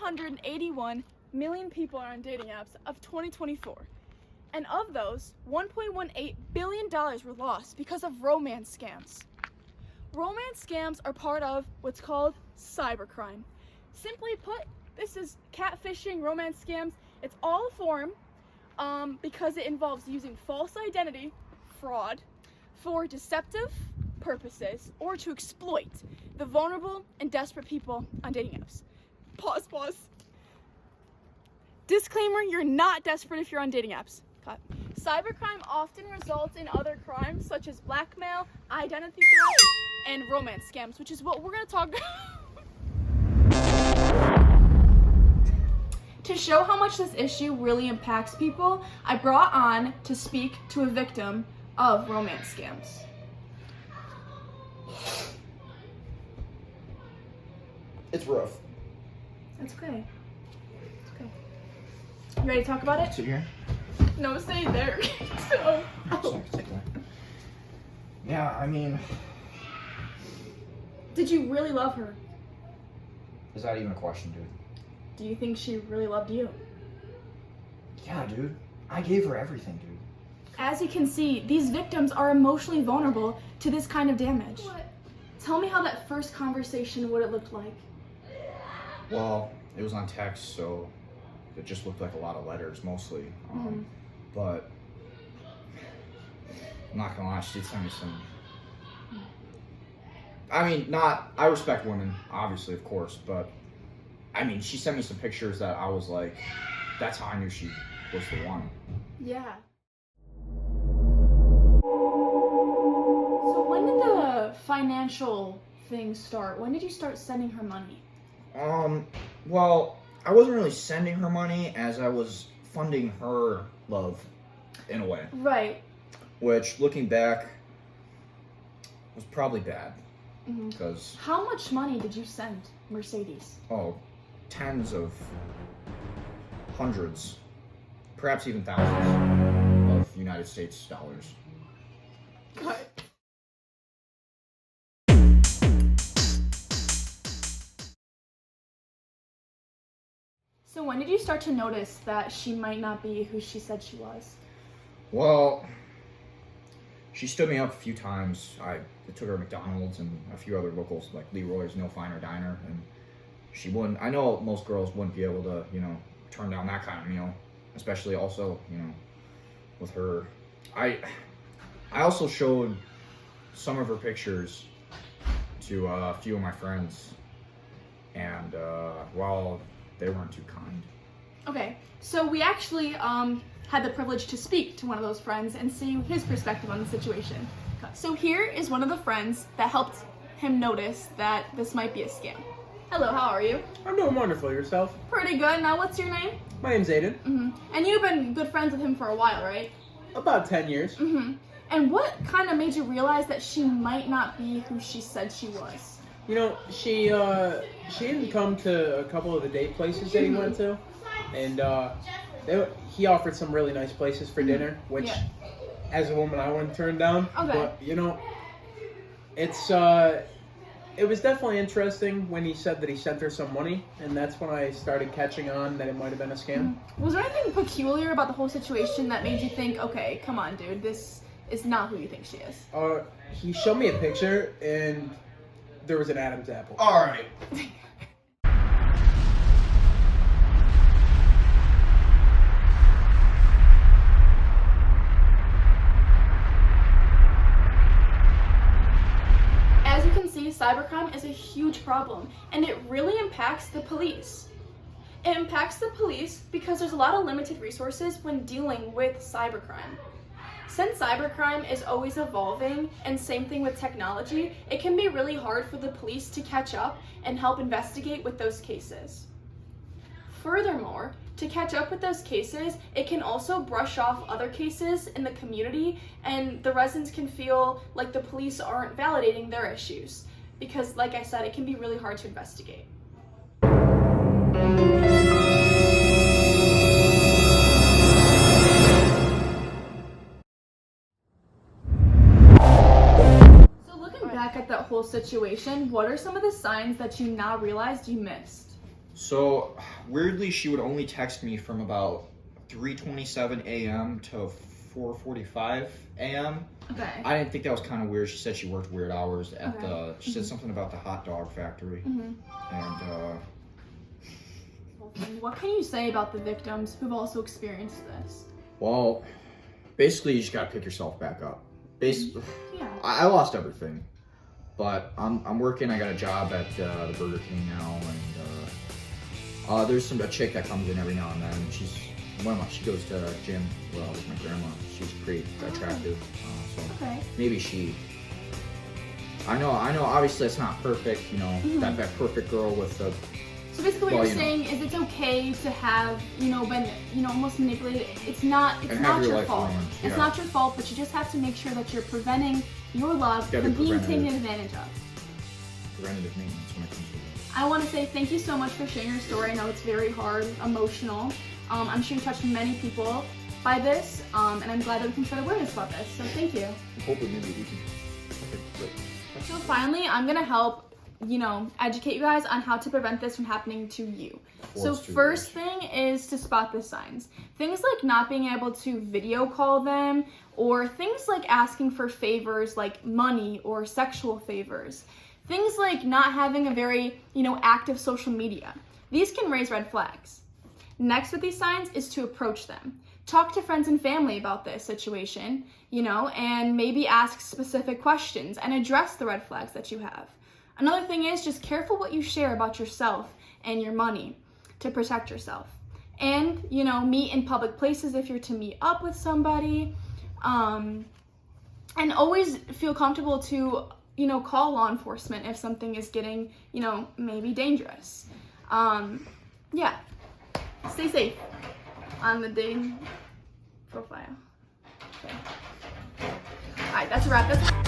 181 million people are on dating apps of 2024. And of those, $1.18 billion were lost because of romance scams. Romance scams are part of what's called cybercrime. Simply put, this is catfishing, romance scams. It's all a form because it involves using false identity, fraud, for deceptive purposes or to exploit the vulnerable and desperate people on dating apps. Pause. Disclaimer, you're not desperate if you're on dating apps. Cut. Cybercrime often results in other crimes such as blackmail, identity theft, and romance scams, which is what we're going to talk about. To show how much this issue really impacts people, I brought on to speak to a victim of romance scams. It's rough. That's okay. It's okay. You ready to talk about it? Sit here. No, stay there. So, Yeah, I mean... Did you really love her? Is that even a question, dude? Do you think she really loved you? Yeah, dude. I gave her everything, dude. As you can see, these victims are emotionally vulnerable to this kind of damage. What? Tell me how that first conversation would have looked like. Well, it was on text, so it just looked like a lot of letters, mostly. But I'm not gonna lie, she did send me some... I mean, I respect women, obviously, of course, but I mean, she sent me some pictures that I was like, that's how I knew she was the one. Yeah. So when did the financial thing start? When did you start sending her money? Well, I wasn't really sending her money as I was funding her love, in a way. Right. Which, looking back, was probably bad. Because... How much money did you send Mercedes? Oh, tens of hundreds, perhaps even thousands of United States dollars. Cut. So when did you start to notice that she might not be who she said she was? Well, she stood me up a few times. I took her to McDonald's and a few other locals like Leroy's No Finer Diner, and she wouldn't. I know most girls wouldn't be able to, turn down that kind of meal, especially also, with her. I also showed some of her pictures to a few of my friends, and well, they weren't too kind. Okay, so we actually had the privilege to speak to one of those friends and see his perspective on the situation. So here is one of the friends that helped him notice that this might be a scam. Hello, how are you? I'm doing wonderful. Yourself? Pretty good. Now, what's your name? My name's Aiden. And you've been good friends with him for a while, right? About 10 years. And what kind of made you realize that she might not be who she said she was? She didn't come to a couple of the date places that he went to, and he offered some really nice places for dinner, which, as a woman, I wouldn't turn down. Okay. But it was definitely interesting when he said that he sent her some money, and that's when I started catching on that it might have been a scam. Was there anything peculiar about the whole situation that made you think, okay, come on, dude, this is not who you think she is? He showed me a picture, and there was an Adam's apple. All right. As you can see, cybercrime is a huge problem, and it really impacts the police. It impacts the police because there's a lot of limited resources when dealing with cybercrime. Since cybercrime is always evolving, and same thing with technology, it can be really hard for the police to catch up and help investigate with those cases. Furthermore, to catch up with those cases, it can also brush off other cases in the community, and the residents can feel like the police aren't validating their issues, because like I said, it can be really hard to investigate. Back at that whole situation, what are some of the signs that you now realized you missed? So, weirdly, she would only text me from about 3:27 a.m. to 4:45 a.m. Okay. I didn't think that was kind of weird. She said she worked weird hours at Okay. she said something about the hot dog factory. And, what can you say about the victims who've also experienced this? well, basically, you just gotta pick yourself back up. Basically, Yeah. I lost everything. But I'm working. I got a job at the Burger King now, and there's a chick that comes in every now and then. She goes to gym with my grandma. She's pretty attractive, so Okay. maybe she. I know. Obviously, it's not perfect. You know, that perfect girl with the. So basically, what you're saying is it's okay to have, been, almost manipulated. It's not And have your your life fault. ruined, It's yeah. not your fault, but you just have to make sure that you're preventing your love Gotta from be being preventative. taken advantage of. Preventative maintenance when it comes to it. I want to say thank you so much for sharing your story. I know it's very hard, emotional. I'm sure you touched many people by this, and I'm glad that we can spread awareness about this. So thank you. Hopefully, maybe we can. Okay, great. So finally, I'm gonna help, educate you guys on how to prevent this from happening to you. So first thing is to spot the signs. Things like not being able to video call them, or things like asking for favors like money or sexual favors. Things like not having a very, active social media. These can raise red flags. Next with these signs is to approach them. Talk to friends and family about this situation, and maybe ask specific questions and address the red flags that you have. Another thing is just careful what you share about yourself and your money to protect yourself. And, meet in public places if you're to meet up with somebody. And always feel comfortable to, call law enforcement if something is getting, maybe dangerous. Yeah. Stay safe on the dating profile. Okay. All right, that's a wrap.